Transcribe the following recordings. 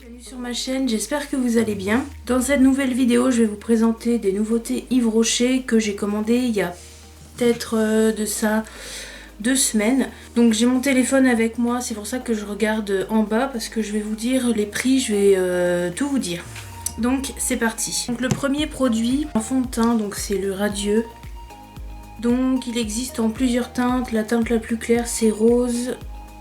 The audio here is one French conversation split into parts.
Bienvenue sur ma chaîne, j'espère que vous allez bien. Dans cette nouvelle vidéo, je vais vous présenter des nouveautés Yves Rocher que j'ai commandées il y a peut-être de ça 2 semaines. Donc j'ai mon téléphone avec moi, c'est pour ça que je regarde en bas parce que je vais vous dire les prix, je vais tout vous dire. Donc c'est parti. Donc le premier produit, un fond de teint, donc c'est le Radieux. Donc il existe en plusieurs teintes, la teinte la plus claire c'est rose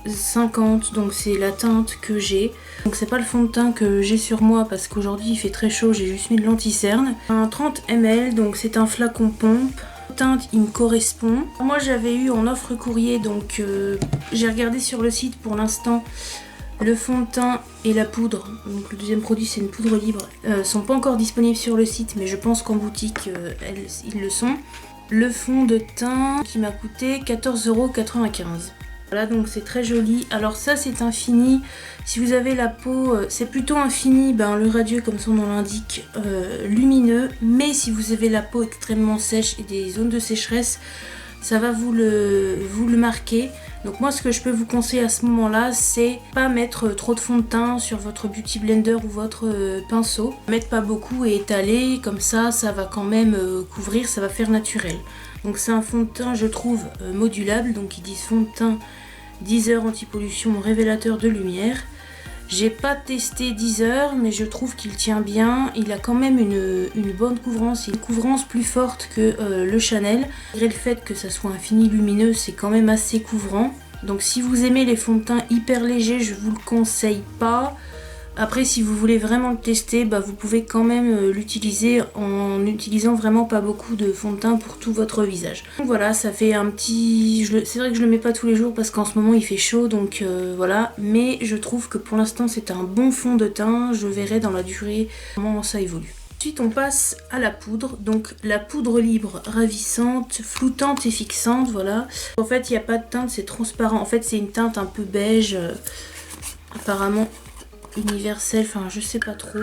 50, donc c'est la teinte que j'ai. Donc c'est pas le fond de teint que j'ai sur moi parce qu'aujourd'hui il fait très chaud, j'ai juste mis de l'anti-cerne. Un 30 ml, donc c'est un flacon pompe. Teinte il me correspond. Moi j'avais eu en offre courrier, donc j'ai regardé sur le site pour l'instant. Le fond de teint et la poudre, donc le deuxième produit c'est une poudre libre, sont pas encore disponibles sur le site, mais je pense qu'en boutique ils le sont. Le fond de teint qui m'a coûté 14,95 €. Voilà, donc c'est très joli. Alors ça c'est un fini. Si vous avez la peau, c'est plutôt un fini, le Radieux comme son nom l'indique, lumineux. Mais si vous avez la peau extrêmement sèche et des zones de sécheresse, ça va vous le marquer. Donc moi ce que je peux vous conseiller à ce moment là, c'est pas mettre trop de fond de teint sur votre beauty blender ou votre pinceau. Mettre pas beaucoup et étaler, comme ça va quand même couvrir, ça va faire naturel. Donc c'est un fond de teint je trouve modulable, donc ils disent fond de teint 10 heures anti-pollution révélateur de lumière. J'ai pas testé 10 heures, mais je trouve qu'il tient bien. Il a quand même une bonne couvrance, une couvrance plus forte que le Chanel. Malgré le fait que ça soit un fini lumineux, c'est quand même assez couvrant. Donc si vous aimez les fonds de teint hyper légers, je vous le conseille pas. Après si vous voulez vraiment le tester, vous pouvez quand même l'utiliser en utilisant vraiment pas beaucoup de fond de teint pour tout votre visage. Donc voilà, ça fait un petit... C'est vrai que je le mets pas tous les jours parce qu'en ce moment il fait chaud, donc voilà. Mais je trouve que pour l'instant c'est un bon fond de teint, je verrai dans la durée comment ça évolue. Ensuite on passe à la poudre, donc la poudre libre ravissante, floutante et fixante, voilà. En fait il n'y a pas de teinte, c'est transparent, en fait c'est une teinte un peu beige, apparemment universelle, enfin je sais pas trop.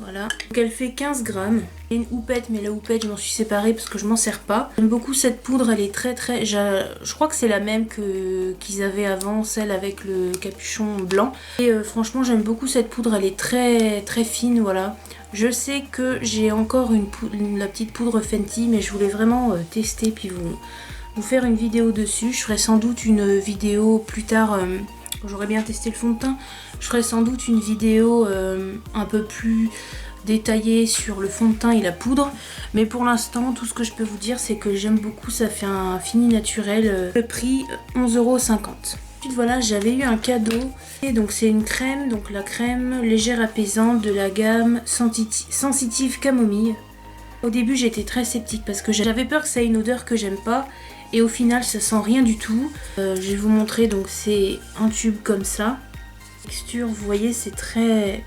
Voilà, donc elle fait 15 grammes. Il y a une houppette, mais la houppette je m'en suis séparée parce que je m'en sers pas. J'aime beaucoup cette poudre, elle est très... Je crois que c'est la même qu'ils avaient avant, celle avec le capuchon blanc. Et franchement j'aime beaucoup cette poudre, elle est très fine, voilà. Je sais que j'ai encore la petite poudre Fenty, mais je voulais vraiment tester puis vous faire une vidéo dessus. Je ferai sans doute une vidéo plus tard... quand j'aurais bien testé le fond de teint, je ferai sans doute une vidéo un peu plus détaillée sur le fond de teint et la poudre. Mais pour l'instant, tout ce que je peux vous dire, c'est que j'aime beaucoup, ça fait un fini naturel. Le prix, 11,50 €. Ensuite, voilà, j'avais eu un cadeau. Et donc c'est une crème, donc la crème légère apaisante de la gamme Sensitive Camomille. Au début, j'étais très sceptique parce que j'avais peur que ça ait une odeur que j'aime pas. Et au final ça sent rien du tout. Je vais vous montrer, donc c'est un tube comme ça. Texture, vous voyez, c'est très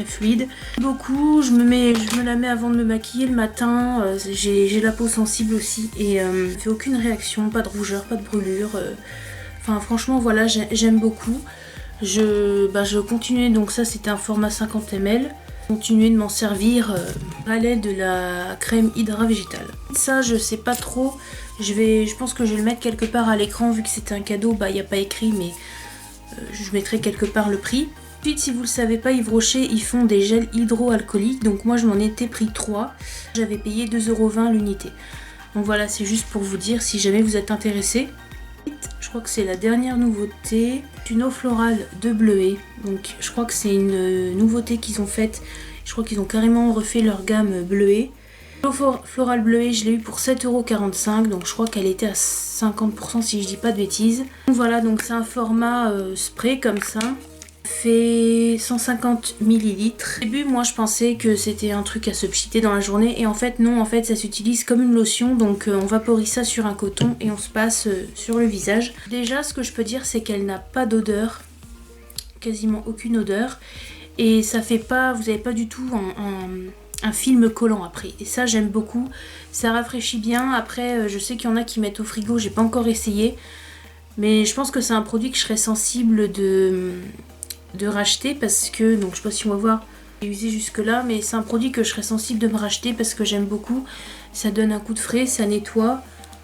fluide. Beaucoup, je me la mets avant de me maquiller le matin. J'ai la peau sensible aussi et fait aucune réaction, pas de rougeur, pas de brûlure. Enfin franchement voilà, j'aime beaucoup. Je continuais, donc ça c'était un format 50 ml. Continuer de m'en servir parallèle de la crème Hydra végétale. Ça je sais pas trop, je pense que je vais le mettre quelque part à l'écran vu que c'est un cadeau, il n'y a pas écrit mais je mettrai quelque part le prix. Ensuite si vous le savez pas, Yves Rocher ils font des gels hydroalcooliques, donc moi je m'en étais pris 3, j'avais payé 2,20 € l'unité. Donc voilà, c'est juste pour vous dire si jamais vous êtes intéressé. Je crois que c'est la dernière nouveauté, une eau florale de bleuet. Donc je crois que c'est une nouveauté qu'ils ont faite. Je crois qu'ils ont carrément refait leur gamme bleuet. L'eau florale bleuet, je l'ai eu pour 7,45 €. Donc je crois qu'elle était à 50% si je dis pas de bêtises. Donc voilà, donc c'est un format spray comme ça. Fait 150 ml. Au début moi je pensais que c'était un truc à se pchiter dans la journée et en fait non, en fait ça s'utilise comme une lotion, donc on vaporise ça sur un coton et on se passe sur le visage. Déjà ce que je peux dire c'est qu'elle n'a pas d'odeur, quasiment aucune odeur, et ça fait pas, vous n'avez pas du tout un film collant après, et ça j'aime beaucoup, ça rafraîchit bien. Après je sais qu'il y en a qui mettent au frigo, j'ai pas encore essayé, mais je pense que c'est un produit que je serais sensible de racheter parce que, donc je sais pas si on va voir, j'ai usé jusque là, mais c'est un produit que je serais sensible de me racheter parce que j'aime beaucoup, ça donne un coup de frais, ça nettoie,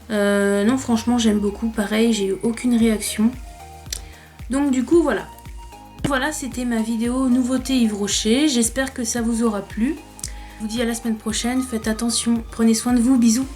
non franchement j'aime beaucoup, pareil j'ai eu aucune réaction, donc du coup voilà. Voilà, c'était ma vidéo nouveauté Yves Rocher. J'espère que ça vous aura plu. Je vous dis à la semaine prochaine. Faites attention. Prenez soin de vous. Bisous.